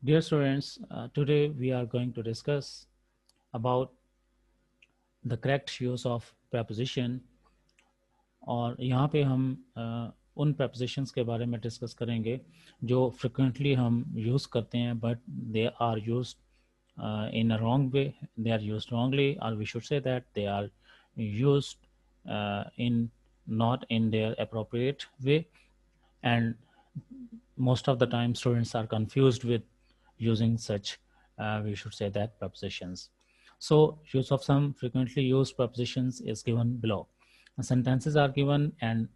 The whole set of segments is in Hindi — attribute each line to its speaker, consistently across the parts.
Speaker 1: Dear students, today we are going to discuss about the correct use of preposition और यहाँ पे हम उन prepositions के बारे में डिस्कस करेंगे जो frequently हम यूज़ करते हैं but they are used in a wrong way, they are used wrongly, or we should say that they are used in not in their appropriate way, and most of the time students are confused with using such we should say that prepositions. So use of some frequently used prepositions is given below. Sentences are given, and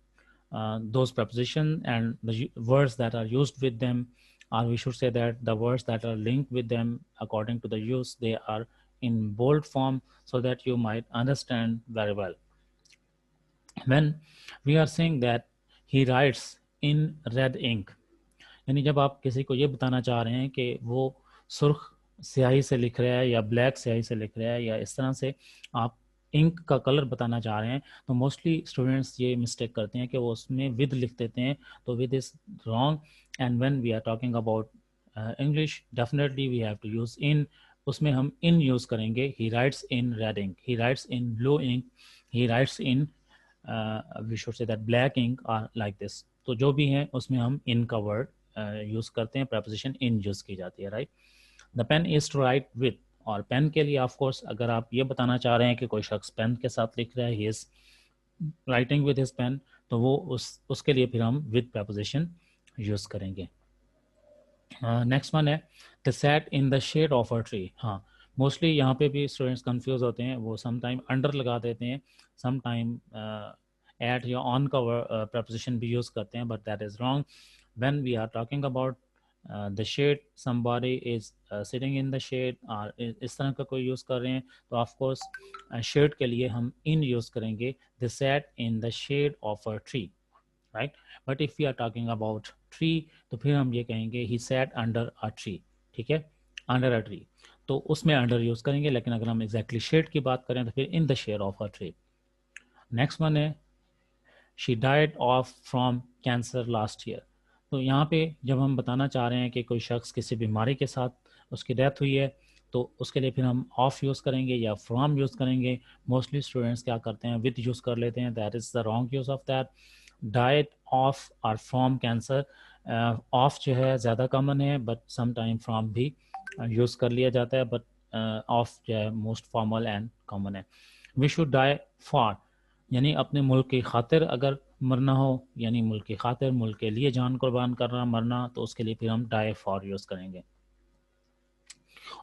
Speaker 1: those prepositions and the words that are used with them, or we should say that the words that are linked with them according to the use, they are in bold form so that you might understand very well. When we are saying that he writes in red ink, यानी जब आप किसी को ये बताना चाह रहे हैं कि वो सुर्ख स्याही से लिख रहा है या ब्लैक स्याही से लिख रहा है या इस तरह से आप इंक का कलर बताना चाह रहे हैं, तो मोस्टली स्टूडेंट्स ये मिस्टेक करते हैं कि वो उसमें विद लिख देते हैं, तो with is wrong. And when we are talking about English, definitely we have to use in. उसमें हम इन यूज़ करेंगे. He writes in red ink, he writes in blue ink, he writes in we should say that black ink और लाइक दिस. तो जो भी है उसमें हम इन का वर्ड यूज़ करते हैं, preposition इन यूज़ की जाती है, right. The pen is to write with, और पेन के लिए ऑफ कोर्स अगर आप ये बताना चाह रहे हैं कि कोई शख्स पेन के साथ लिख रहा है, he is writing with his pen, तो वो उसके लिए फिर हम विद preposition यूज़ करेंगे. नेक्स्ट वन है the set in the shade of a tree. हाँ, मोस्टली यहाँ पे भी स्टूडेंट्स कंफ्यूज होते हैं, वो सम टाइम अंडर लगा देते हैं, सम टाइम एट या ऑन का preposition भी यूज़ करते हैं, but that is wrong. when we are talking about the shade, somebody is sitting in the shade और इस तरह का कोई यूज़ कर रहे हैं, तो ऑफ कोर्स शेड के लिए हम इन यूज़ करेंगे. they sat in the shade of a tree, right. But if we are talking about tree, तो फिर हम ये कहेंगे he sat under a tree. ठीक है, अंडर अ ट्री, तो उसमें अंडर यूज़ करेंगे. लेकिन अगर हम एग्जैक्टली शेड की बात करें तो फिर in the shade of a tree. Next one है she died of from cancer last year. तो यहाँ पे जब हम बताना चाह रहे हैं कि कोई शख्स किसी बीमारी के साथ उसकी डेथ हुई है, तो उसके लिए फिर हम ऑफ यूज़ करेंगे या फ्रॉम यूज़ करेंगे. मोस्टली स्टूडेंट्स क्या करते हैं, विद यूज़ कर लेते हैं. That is the wrong use of that. Diet of और फ्रॉम कैंसर, ऑफ जो है ज़्यादा कॉमन है, बट सम टाइम फ्रॉम भी यूज़ कर लिया जाता है, बट ऑफ जो है मोस्ट फॉर्मल एंड कॉमन है. वी शुड डाई फॉर, यानी अपने मुल्क की खातिर अगर मरना हो, यानी मुल्क की खातिर, मुल्क के लिए जान कुर्बान करना, मरना, तो उसके लिए फिर हम डाई फॉर यूज़ करेंगे.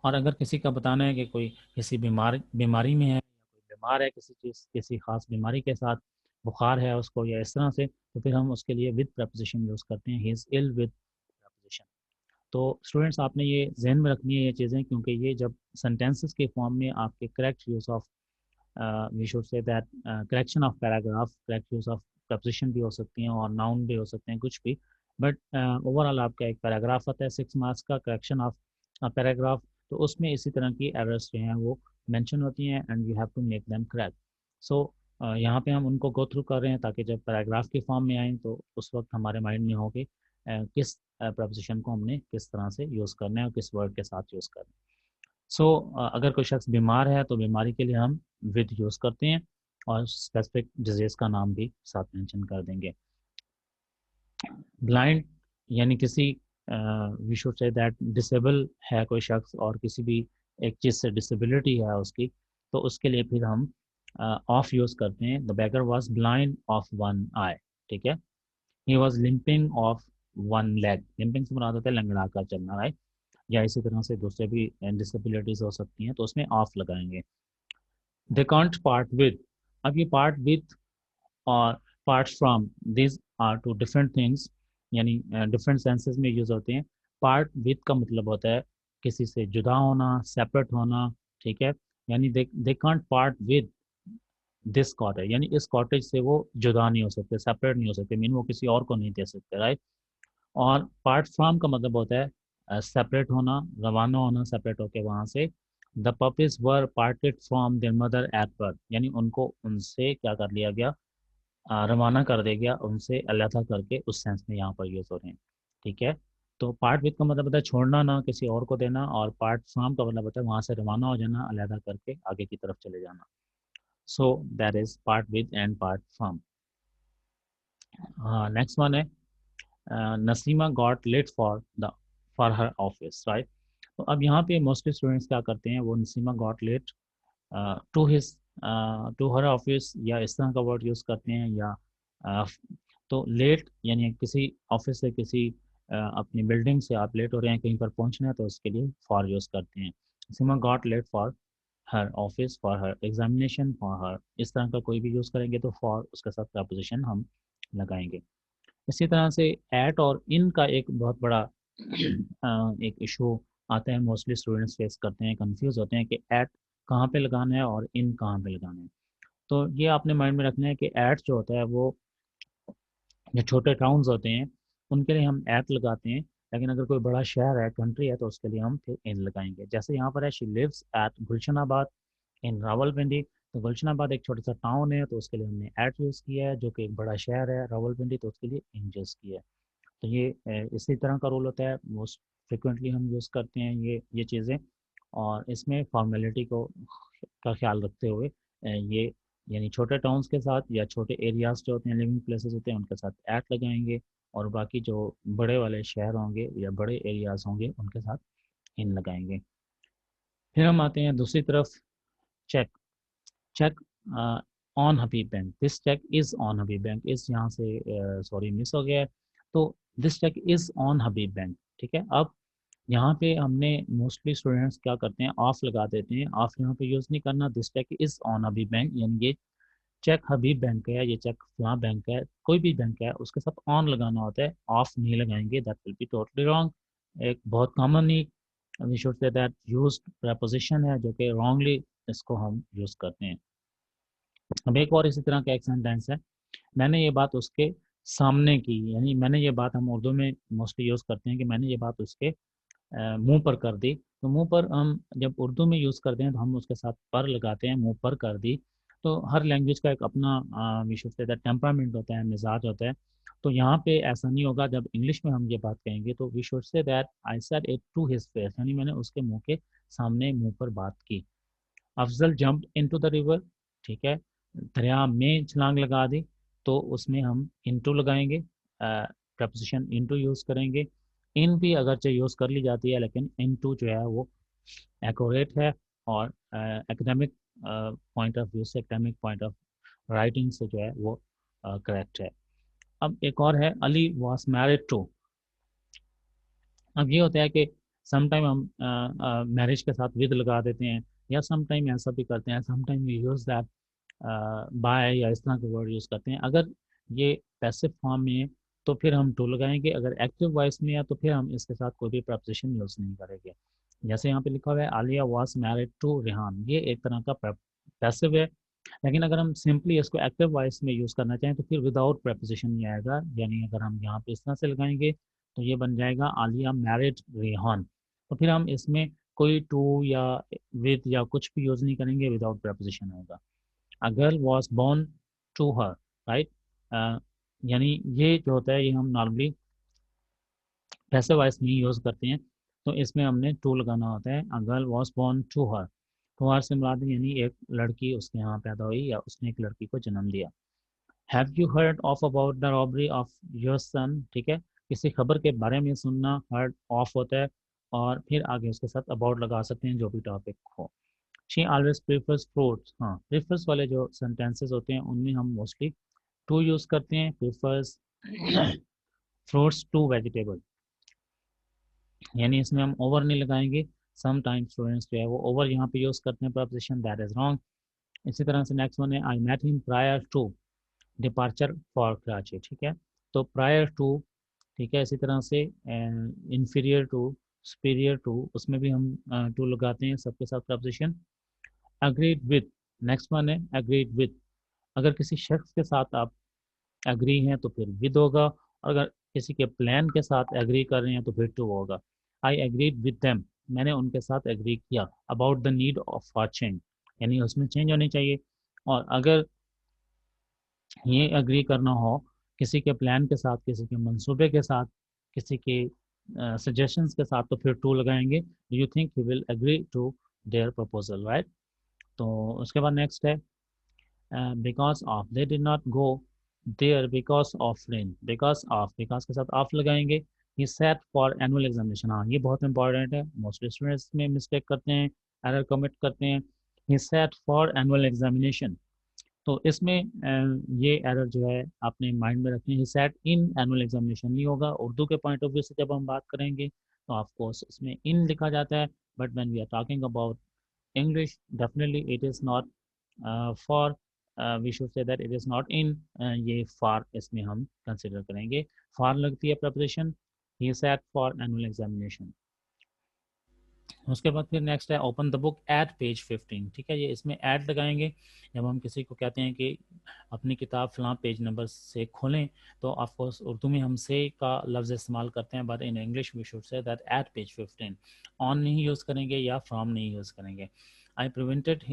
Speaker 1: और अगर किसी का बताना है कि कोई किसी बीमारी में है, कोई बीमार है किसी चीज़, किसी ख़ास बीमारी के साथ, बुखार है उसको या इस तरह से, तो फिर हम उसके लिए विद प्रपोजिशन यूज़ करते हैं. He is ill with preposition. तो स्टूडेंट्स आपने ये जहन में रखनी है ये चीज़ें, क्योंकि ये जब सेंटेंसेस के फॉर्म में आपके correct use of we should say that correction of paragraph, correct use of preposition भी हो सकती हैं और नाउन भी हो सकते हैं, कुछ भी. बट ओवरऑल आपका एक पैराग्राफ आता है 6 मार्क्स का, करेक्शन ऑफ पैराग्राफ, तो उसमें इसी तरह की एरर्स जो हैं वो मेंशन होती हैं and you have to make them correct. So यहाँ पे हम उनको गो थ्रू कर रहे हैं ताकि जब पैराग्राफ के फॉर्म में आएँ तो उस वक्त हमारे माइंड में हो कि किस प्रपोजिशन को हमने किस तरह से यूज़ करना है और किस वर्ड के साथ यूज़ करना है. सो अगर कोई शख्स बीमार है तो बीमारी के लिए हम विद यूज़ करते हैं और स्पेसिफिक डिजीज़ का नाम भी साथ मेंशन कर देंगे. ब्लाइंड, यानी किसी we should say that disable है कोई शख्स और किसी भी एक चीज़ से डिसेबिलिटी है उसकी, तो उसके लिए फिर हम ऑफ यूज़ करते हैं. The beggar was blind of one eye. ठीक है, he was limping of one leg. Limping से मुराद होता है लंगड़ा कर चलना, राइट. या इसी तरह से दूसरे भी डिसेबिलिटीज़ हो सकती हैं, तो उसमें ऑफ लगाएंगे. They can't part with. अब ये पार्ट विद और part from, this are two different things, यानी डिफरेंट सेंसेस में यूज़ होते हैं. पार्ट विद का मतलब होता है किसी से जुदा होना, सेपरेट होना. ठीक है, यानी दे can't part with this cottage, यानी इस कॉटेज से वो जुदा नहीं हो सकते, सेपरेट नहीं हो सकते, मीन वो किसी और को नहीं दे सकते, राइट. और पार्ट फ्रॉम का मतलब होता है सेपरेट होना, रवाना होना सेपरेट होके वहाँ से. The puppies were parted from there mother at birth, यानी उनको उनसे क्या कर लिया गया, रवाना कर दिया गया, उनसे अलहदा करके, उस सेंस में यहाँ पर यूज़ हो रहे हैं. ठीक है, तो पार्ट विद का मतलब होता है छोड़ना ना, किसी और को देना, और पार्ट फ्रॉम का मतलब होता है वहाँ से रवाना हो जाना, अलहदा करके आगे की तरफ चले जाना। So that is part with and part from. हाँ, नेक्स्ट वन है Naseema got late for her office, right. तो अब यहाँ पे मोस्टली स्टूडेंट्स क्या करते हैं, वो Naseema got late to his to her office, या इस तरह का वर्ड यूज़ करते हैं, या uh, तो लेट यानी किसी ऑफिस से किसी अपनी बिल्डिंग से आप लेट हो रहे हैं कहीं पर पहुंचना है, तो उसके लिए फॉर यूज़ करते हैं। Naseema got late for her office, for her examination, for her, इस तरह का कोई भी यूज़ करेंगे तो फॉर उसके साथ प्रपोजिशन हम लगाएंगे। इसी तरह से एट और इन का एक बहुत बड़ा एक इशू आता है, मोस्टली स्टूडेंट्स फेस करते हैं, कंफ्यूज होते हैं कि एट कहाँ पे लगाना है और इन कहाँ पे लगाना है। तो ये आपने माइंड में रखना है कि एट जो होता है वो जो छोटे टाउन्स होते हैं उनके लिए हम एट लगाते हैं, लेकिन अगर कोई बड़ा शहर है, कंट्री है, तो उसके लिए हम फिर इन लगाएंगे। जैसे यहाँ पर है, शी लिव्स एट गुलशनाबाद इन रावलपिंडी। तो गुलशनाबाद एक छोटा सा टाउन है, तो उसके लिए हमने एट यूज़ किया है, जो कि एक बड़ा शहर है रावलपिंडी, तो उसके लिए इन यूज़ किया है। तो ये इसी तरह का रूल होता है, मोस्ट फ्रिक्वेंटली हम यूज़ करते हैं ये चीज़ें। और इसमें फॉर्मेलिटी को का ख्याल रखते हुए ये यानी छोटे टाउन्स के साथ या छोटे एरियाज जो होते हैं, लिविंग प्लेसेस होते हैं, उनके साथ एट लगाएंगे, और बाकी जो बड़े वाले शहर होंगे या बड़े एरियाज होंगे उनके साथ इन लगाएंगे। फिर हम आते हैं दूसरी तरफ, check. Check on Habib bank, this check is on Habib bank, इस यहाँ से सॉरी मिस हो गया है। तो this check is on Habib bank, ठीक है। अब यहाँ पे हमने मोस्टली स्टूडेंट्स क्या करते हैं, ऑफ लगा देते हैं। ऑफ यहाँ पे यूज़ नहीं करना, this check is on Habib bank, यानी ये चेक हबीब बैंक है, ये चेक फलां बैंक है, कोई भी बैंक है, उसके साथ ऑन लगाना होता है, ऑफ नहीं लगाएंगे, that will be totally wrong. एक बहुत कॉमन ही we should say that used preposition है, जो कि रॉन्गली इसको हम यूज़ करते हैं। अब एक और इसी तरह का एक सेंटेंस है, मैंने ये बात उसके सामने की, यानी मैंने ये बात हम उर्दू में मोस्टली यूज़ करते हैं कि मैंने ये बात उसके मुंह पर कर दी। तो मुंह पर हम जब उर्दू में यूज़ करते हैं तो हम उसके साथ पर लगाते हैं, मुंह पर कर दी। तो हर लैंग्वेज का एक अपना विशुद्ध से टेम्परामेंट होता है, मिजाज होता है। तो यहाँ पे ऐसा नहीं होगा, जब इंग्लिश में हम ये बात कहेंगे तो we should say that I said it to his face, यानी मैंने उसके मुंह के सामने मुंह पर बात की। Afzal jumped into the river, ठीक है, दरिया में छलांग लगा दी, तो उसमें हम इनटू लगाएंगे, प्रपोजिशन इनटू यूज़ करेंगे। इन भी अगरचे यूज़ कर ली जाती है, लेकिन इनटू जो है वो एक्यूरेट है, और एकेडमिक पॉइंट ऑफ व्यू से, एकेडमिक पॉइंट ऑफ राइटिंग से जो है वो करेक्ट है। अब एक और है, अली वॉज मैरिड टू। अब ये होता है कि समटाइम हम मैरिज के साथ विद लगा देते हैं, या समटाइम ऐसा भी करते हैं, sometime we use that by, या इस तरह के वर्ड यूज़ करते हैं। अगर ये पैसिव फॉर्म में है तो फिर हम टू लगाएंगे, अगर एक्टिव वॉइस में है तो फिर हम इसके साथ कोई भी प्रपोजिशन यूज़ नहीं करेंगे। जैसे यहाँ पे लिखा हुआ है, Aliya was married to Rehan, ये एक तरह का पैसिव है। लेकिन अगर हम सिंपली इसको एक्टिव वॉइस में यूज़ करना चाहें तो फिर विदाउट प्रपोजिशन ही आएगा, यानी अगर हम यहाँ पे इस तरह से लगाएंगे तो ये बन जाएगा आलिया मैरिड रेहान। तो फिर हम इसमें कोई टू या विद या कुछ भी यूज़ नहीं करेंगे, विदाउट प्रपोजिशन होगा। A girl was born to her, right. यानी ये जो होता है ये हम नॉर्मली पैसिव वॉइस में यूज़ करते हैं, तो इसमें हमने टू लगाना होता है। A girl was born to her, to her से मुराद है यानी एक लड़की उसके यहाँ पैदा हुई, या उसने एक लड़की को जन्म दिया। Have you heard of about the robbery of your son, ठीक है, किसी खबर के बारे में सुनना, हर्ड ऑफ होता है, और फिर आगे उसके साथ अबाउट लगा सकते हैं जो भी टॉपिक हो। शी ऑलवेज प्रीफर्स फ्रूट्स, हाँ, प्रीफर्स वाले जो सेंटेंसेस होते हैं उनमें हम मोस्टली टू यूज़ करते हैं, प्रीफर्स फ्रूट्स टू वेजिटेबल, यानी इसमें हम ओवर नहीं लगाएंगे। सम टाइम स्टूडेंट्स जो है वो ओवर यहाँ पे यूज़ करते हैं प्रपोजिशन, दैट इज़ रॉन्ग। इसी तरह से नेक्स्ट वन है, I met him prior to departure for Karachi, ठीक है। तो प्रायर टू, ठीक है, इसी तरह से इंफीरियर टू, सुपीरियर टू, उसमें भी हम टू लगाते हैं सबके साथ preposition. Agreed with, next one है अग्रीड विथ, अगर किसी शख्स के साथ आप एग्री हैं तो फिर विद होगा, और अगर किसी के प्लान के साथ एग्री कर रहे हैं तो फिर टू होगा। आई एग्रीड विद देम, मैंने उनके साथ एग्री किया, about the need of for change, यानी उसमें चेंज होनी चाहिए। और अगर ये एग्री करना हो किसी के प्लान के साथ, किसी के मंसूबे के साथ, किसी के सजेशंस के साथ तो फिर टू लगाएंगे, you think he will agree to their proposal, right. तो उसके बाद नेक्स्ट है because of, they did not go there because of rain, because के साथ ऑफ लगाएंगे। He set for annual examination, हाँ ये बहुत इंपॉर्टेंट है, मोस्टली स्टूडेंट्स में मिस्टेक करते हैं, एरर कमिट करते हैं। ही सेट फॉर एनुअल एग्जामिनेशन, तो इसमें ये एरर जो है आपने माइंड में रखनी है। सेट इन एनुअल एग्जामिनेशन नहीं होगा, उर्दू के पॉइंट ऑफ व्यू से जब हम बात करेंगे तो ऑफकोर्स इसमें इन लिखा जाता है, but when we are talking about English definitely it is not for, we should say that it is not in, ये फॉर इसमें हम कंसिडर करेंगे। फॉर लगती है preposition, he set for annual examination. उसके बाद फिर नेक्स्ट है open the book at page 15, ठीक है, ये इसमें ऐड लगाएंगे। जब हम किसी को कहते हैं कि अपनी किताब फलां पेज नंबर से खोलें, तो ऑफकोर्स उर्दू में हम से का लफ्ज़ इस्तेमाल करते हैं, but in English we should say that at page 15। On नहीं यूज़ करेंगे या फ्रॉम नहीं यूज़ करेंगे। I prevented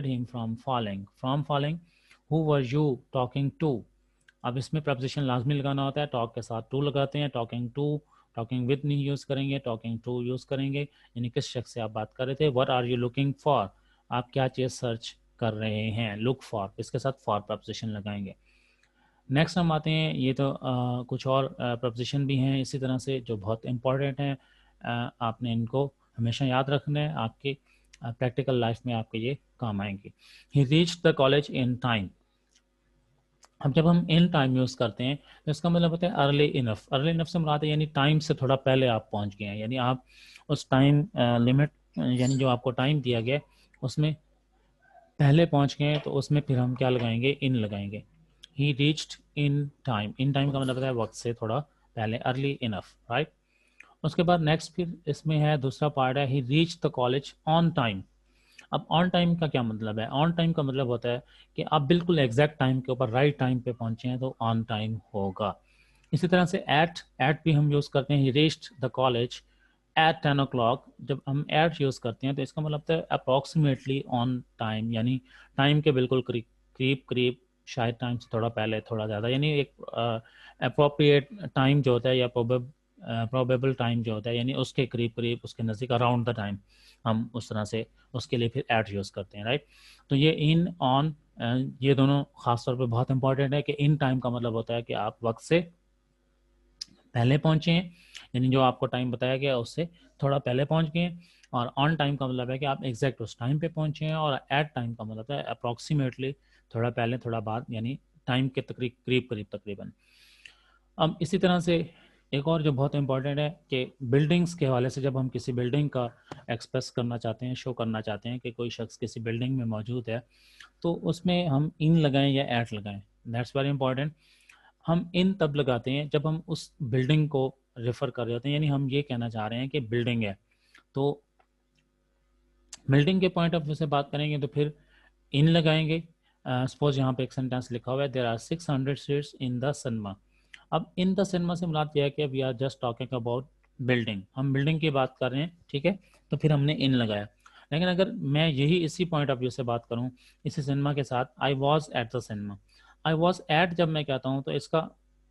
Speaker 1: him from falling, who were you talking to. अब इसमें प्रपोजिशन लाजमी लगाना होता है, टॉक के साथ टू लगाते हैं, टॉकिंग टू, टॉकिंग विद नहीं यूज़ करेंगे, टॉकिंग टू यूज़ करेंगे, यानी किस शख्स से आप बात कर रहे थे। What are you looking for, आप क्या चीज़ सर्च कर रहे हैं, लुक फॉर, इसके साथ फॉर प्रपोजिशन लगाएंगे। नेक्स्ट हम आते हैं, ये तो कुछ और प्रपोजिशन भी हैं इसी तरह से जो बहुत इंपॉर्टेंट हैं, आपने इनको हमेशा याद रखना है, आपके प्रैक्टिकल लाइफ में आपके ये काम आएंगे। He reach the college in time, अब जब हम इन टाइम यूज़ करते हैं तो इसका मतलब होता है अर्ली इनफ। अर्ली इनफ से मुराद है यानी टाइम से थोड़ा पहले आप पहुंच गए हैं, यानी आप उस टाइम लिमिट, यानी जो आपको टाइम दिया गया उसमें पहले पहुंच गए हैं, तो उसमें फिर हम क्या लगाएंगे, इन लगाएंगे। ही रीच्ड इन टाइम का मतलब होता है वक्त से थोड़ा पहले, अर्ली इनफ, राइट। उसके बाद नेक्स्ट फिर इसमें है दूसरा पार्ट है, he reach the college on time. अब ऑन टाइम का क्या मतलब है, ऑन टाइम का मतलब होता है कि आप बिल्कुल एग्जैक्ट टाइम के ऊपर राइट टाइम पे पहुंचे हैं तो ऑन टाइम होगा। इसी तरह से एट भी हम यूज़ करते हैं, ही reached the college eight 10 o'clock। जब हम एट यूज़ करते हैं तो इसका मतलब होता है अप्रॉक्सीमेटली ऑन टाइम, यानी टाइम के बिल्कुल करीब करीब, शायद टाइम से थोड़ा पहले थोड़ा ज़्यादा, यानी एक अप्रोप्रिएट टाइम जो होता है या प्रोबेबल टाइम जो होता है, यानी उसके करीब करीब, उसके नज़दीक, अराउंड द टाइम, हम उस तरह से उसके लिए फिर एट यूज़ करते हैं, राइट। तो ये इन ऑन, ये दोनों ख़ास तौर पे बहुत इंपॉर्टेंट है कि इन टाइम का मतलब होता है कि आप वक्त से पहले पहुँचे हैं, यानी जो आपको टाइम बताया गया उससे थोड़ा पहले पहुँच गए हैं। और ऑन टाइम का मतलब है कि आप एग्जैक्ट उस टाइम पे पहुँचे हैं, और एट टाइम का मतलब है अप्रॉक्सीमेटली, थोड़ा पहले थोड़ा बाद, यानी टाइम के करीब करीब तकरीबन। अब इसी तरह से एक और जो बहुत इंपॉर्टेंट है कि बिल्डिंग्स के हवाले से, जब हम किसी बिल्डिंग का एक्सप्रेस करना चाहते हैं, शो करना चाहते हैं कि कोई शख्स किसी बिल्डिंग में मौजूद है, तो उसमें हम इन लगाएं या एट लगाएं, दैट्स वेरी इंपॉर्टेंट। हम इन तब लगाते हैं जब हम उस बिल्डिंग को रेफर कर रहे होते हैं, यानी हम ये कहना चाह रहे हैं कि बिल्डिंग है, तो बिल्डिंग के पॉइंट ऑफ व्यू से बात करेंगे तो फिर इन लगाएंगे। सपोज यहाँ पे एक सेंटेंस लिखा हुआ है, there are 600 seats in the cinema. अब इन द सिनेमा से मुराद यह है कि we are just talking about building, हम बिल्डिंग की बात कर रहे हैं, ठीक है, तो फिर हमने इन लगाया। लेकिन अगर मैं यही इसी पॉइंट ऑफ व्यू से बात करूं, इसी सिनेमा के साथ, आई was at the cinema, I was eight जब मैं कहता हूं तो इसका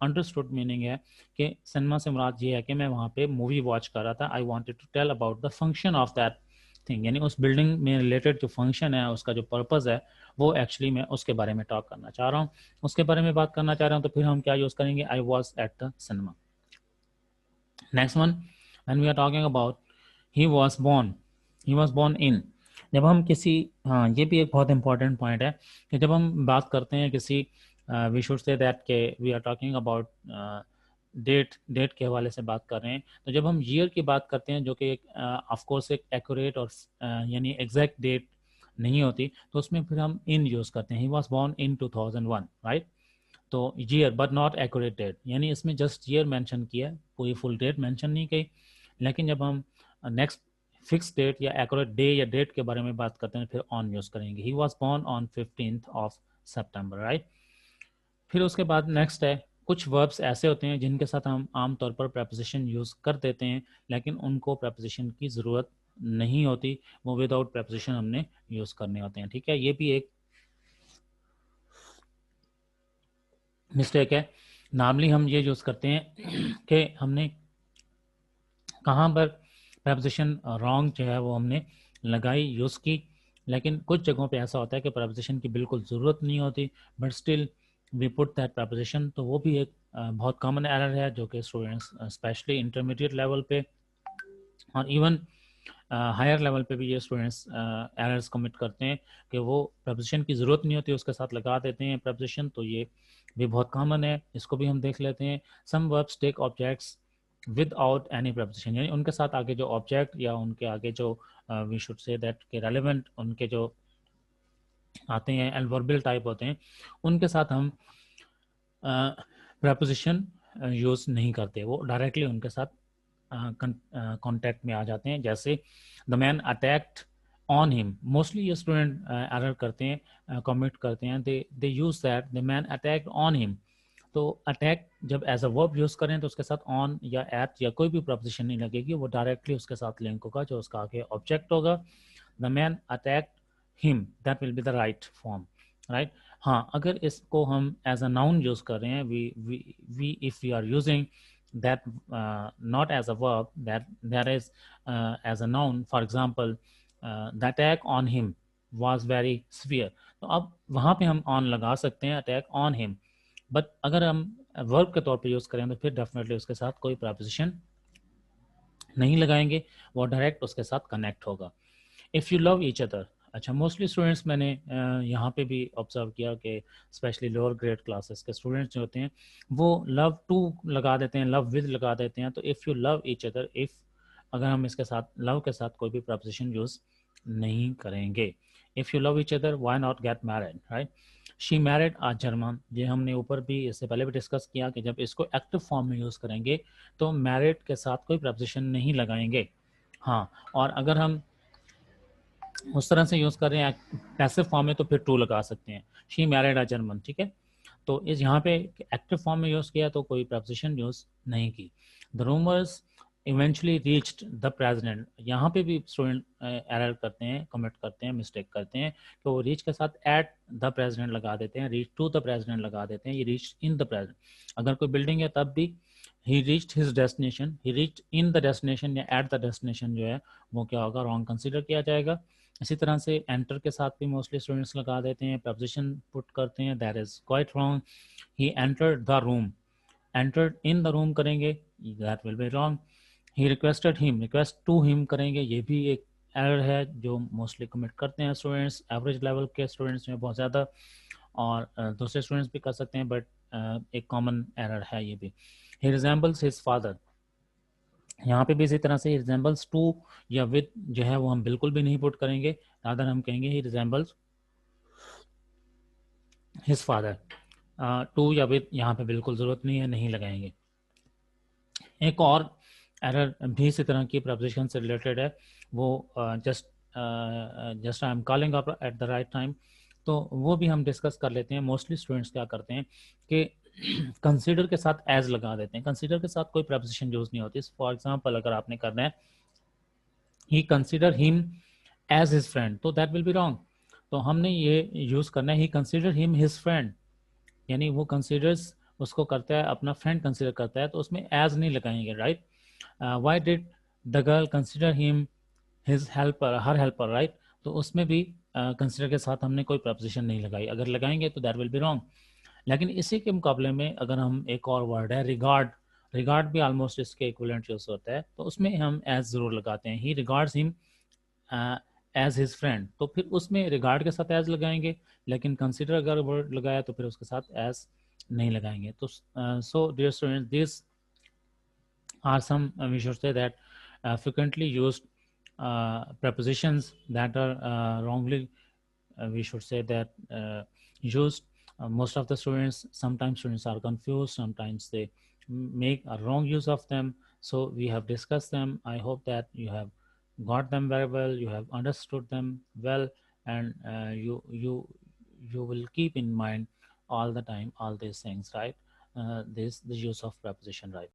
Speaker 1: अंडरस्टूड मीनिंग है कि सिनेमा से मुराद ये है कि मैं वहाँ पे मूवी वॉच कर रहा था। I wanted to tell about the function of that thing, यानी उस बिल्डिंग में रिलेटेड जो फंक्शन है, उसका जो पर्पज़ है, वो एक्चुअली मैं उसके बारे में टॉक करना चाह रहा हूँ, उसके बारे में बात करना चाह रहा हूँ, तो फिर हम क्या यूज़ करेंगे, I was at the cinema. Next one, when we are talking about he was born in, जब हम किसी, हाँ ये भी एक बहुत इंपॉर्टेंट पॉइंट है कि जब हम बात करते हैं किसी, वी शुड से दैट के we are talking about date के हवाले से बात कर रहे हैं, तो जब हम ईयर की बात करते हैं जो कि एक ऑफकोर्स एक एक्यूरेट और यानी एग्जैक्ट डेट नहीं होती, तो उसमें फिर हम इन यूज़ करते हैं, he was born in 2001, right. तो year but not accurate date, यानी इसमें जस्ट ईयर मेंशन किया, पूरी फुल डेट मेंशन नहीं की। लेकिन जब हम नेक्स्ट फिक्स डेट या एक्यूरेट डे या डेट के बारे में बात करते हैं फिर ऑन यूज़ करेंगे, ही was born on 15th of September, right. फिर उसके बाद नेक्स्ट है, कुछ वर्ब्स ऐसे होते हैं जिनके साथ हम आमतौर पर प्रपोजिशन यूज़ कर देते हैं, लेकिन उनको प्रपोजिशन की ज़रूरत नहीं होती, वो विदाउट प्रपोजिशन हमने यूज़ करने होते हैं, ठीक है। ये भी एक मिस्टेक है, नॉर्मली हम ये यूज़ करते हैं कि हमने कहाँ पर प्रपोजिशन रॉन्ग जो है वो हमने लगाई, यूज़ की, लेकिन कुछ जगहों पे ऐसा होता है कि प्रपोजिशन की बिल्कुल ज़रूरत नहीं होती, but still we put that preposition. तो वो भी एक बहुत कॉमन एरर है जो कि स्टूडेंट्स स्पेशली इंटरमीडिएट लेवल पे और इवन हायर लेवल पे भी ये स्टूडेंट्स एरर्स कमिट करते हैं कि वो प्रपोजिशन की ज़रूरत नहीं होती, उसके साथ लगा देते हैं प्रपोजिशन। तो ये भी बहुत कॉमन है, इसको भी हम देख लेते हैं। Some verbs take objects without any preposition, यानी उनके साथ आगे जो ऑब्जेक्ट या उनके आगे जो वी शुड से दैट के रेलेवेंट उनके जो आते हैं एल्वर्बल टाइप होते हैं, उनके साथ हम प्रपोजिशन यूज़ नहीं करते, वो डायरेक्टली उनके साथ कांटेक्ट में आ जाते हैं। जैसे the man attacked on him, mostly ये स्टूडेंट एरर करते हैं, कमिट करते हैं, they use that the man attacked on him. तो अटैक जब एज अ वर्ब यूज करें तो उसके साथ ऑन या एट या कोई भी प्रपोजिशन नहीं लगेगी, वो डायरेक्टली उसके साथ लिंक होगा जो उसका आगे ऑब्जेक्ट होगा। The man attacked him, that will be the right form, right. हाँ, अगर इसको हम एज अ नाउन यूज कर रहे हैं, we if we are using that not as a verb, that is as a noun. For example, the attack on him was very severe, तो अब वहाँ पे हम on लगा सकते हैं, attack on him, बट अगर हम वर्ब के तौर पे यूज़ करें तो फिर डेफिनेटली उसके साथ कोई प्रपोजिशन नहीं लगाएंगे, वो डायरेक्ट उसके साथ कनेक्ट होगा। If you love each other, अच्छा, मोस्टली स्टूडेंट्स मैंने यहाँ पे भी ऑब्जर्व किया कि स्पेशली लोअर ग्रेड क्लासेस के स्टूडेंट्स जो होते हैं वो लव टू लगा देते हैं, लव विद लगा देते हैं। तो if you love each other, if अगर हम इसके साथ लव के साथ कोई भी प्रपोजिशन यूज़ नहीं करेंगे। If you love each other why not get married, right. She married a German, ये हमने ऊपर भी इससे पहले भी डिस्कस किया कि जब इसको एक्टिव फॉर्म में यूज़ करेंगे तो मैरिड के साथ कोई प्रपोजिशन नहीं लगाएंगे। हाँ, और अगर हम उस तरह से यूज़ कर रहे हैं पैसिव फॉर्म में तो फिर टू लगा सकते हैं, शी मैरिड अ जर्मन, ठीक है। तो इस यहाँ पे एक्टिव फॉर्म में यूज़ किया तो कोई प्रपोजिशन यूज़ नहीं की। The rumours eventually reached the president, यहाँ पे भी स्टूडेंट एरर करते हैं, कमिट करते हैं, मिस्टेक करते हैं, तो वो रीच के साथ एट द प्रेसिडेंट लगा देते हैं, रीच टू द प्रेसिडेंट लगा देते हैं, ये रीच इन द प्रेसिडेंट। अगर कोई बिल्डिंग है तब भी ही reached his destination, he reached in the destination या एट द डेस्टिनेशन जो है वो क्या होगा, रॉन्ग कंसिडर किया जाएगा। इसी तरह से एंटर के साथ भी मोस्टली स्टूडेंट्स लगा देते हैं, प्रपोजिशन पुट करते हैं, that is quite wrong. He entered the room, entered in the room करेंगे, that will be wrong. He requested him, request to him करेंगे, ये भी एक एरर है जो मोस्टली कमिट करते हैं स्टूडेंट्स, एवरेज लेवल के स्टूडेंट्स में बहुत ज़्यादा, और दूसरे स्टूडेंट्स भी कर सकते हैं, बट एक कॉमन एरर है ये भी। ही रिजेंबल्स हिज फादर, यहाँ पे भी इसी तरह से रिजेंबल्स टू या विद जो है वो हम बिल्कुल भी नहीं पुट करेंगे, रादर हम कहेंगे ही रिजेंबल्स हिज फादर। टू या विद यहाँ पे बिल्कुल ज़रूरत नहीं है, नहीं लगाएंगे। एक और एरर भी इसी तरह की प्रपोजिशन से रिलेटेड है, वो just I am calling up at the right time, तो वो भी हम डिस्कस कर लेते हैं। मोस्टली स्टूडेंट्स क्या करते हैं कि कंसीडर के साथ एज लगा देते हैं, कंसीडर के साथ कोई प्रपोजिशन यूज़ नहीं होती। फॉर एग्जांपल अगर आपने करना है he consider him as his friend, तो दैट विल बी रॉन्ग। तो हमने ये यूज़ करना है he consider him his friend, यानी वो कंसिडर्स उसको करता है, अपना फ्रेंड कंसिडर करता है, तो उसमें एज नहीं लगाएंगे, right. Why did the girl consider him his helper, her helper, right. तो उसमें भी कंसिडर के साथ हमने कोई प्रपोजिशन नहीं लगाई, अगर लगाएंगे तो दैट विल बी रॉन्ग। लेकिन इसी के मुकाबले में अगर हम एक और वर्ड है रिगार्ड, रिगार्ड भी ऑलमोस्ट इसके इक्विवेलेंट यूज होता है, तो उसमें हम एज जरूर लगाते हैं, he regards him as his friend, तो फिर उसमें रिगार्ड के साथ एज लगाएंगे, लेकिन कंसिडर अगर वर्ड लगाया तो फिर उसके साथ एज नहीं लगाएंगे। तो so dear students, this are some we should say that frequently used prepositions that are wrongly we should say that used. Most of the students, sometimes students are confused, sometimes they make a wrong use of them, so we have discussed them. I hope that you have got them very well, you have understood them well, and you will keep in mind all the time all these things, right. This the use of preposition, right.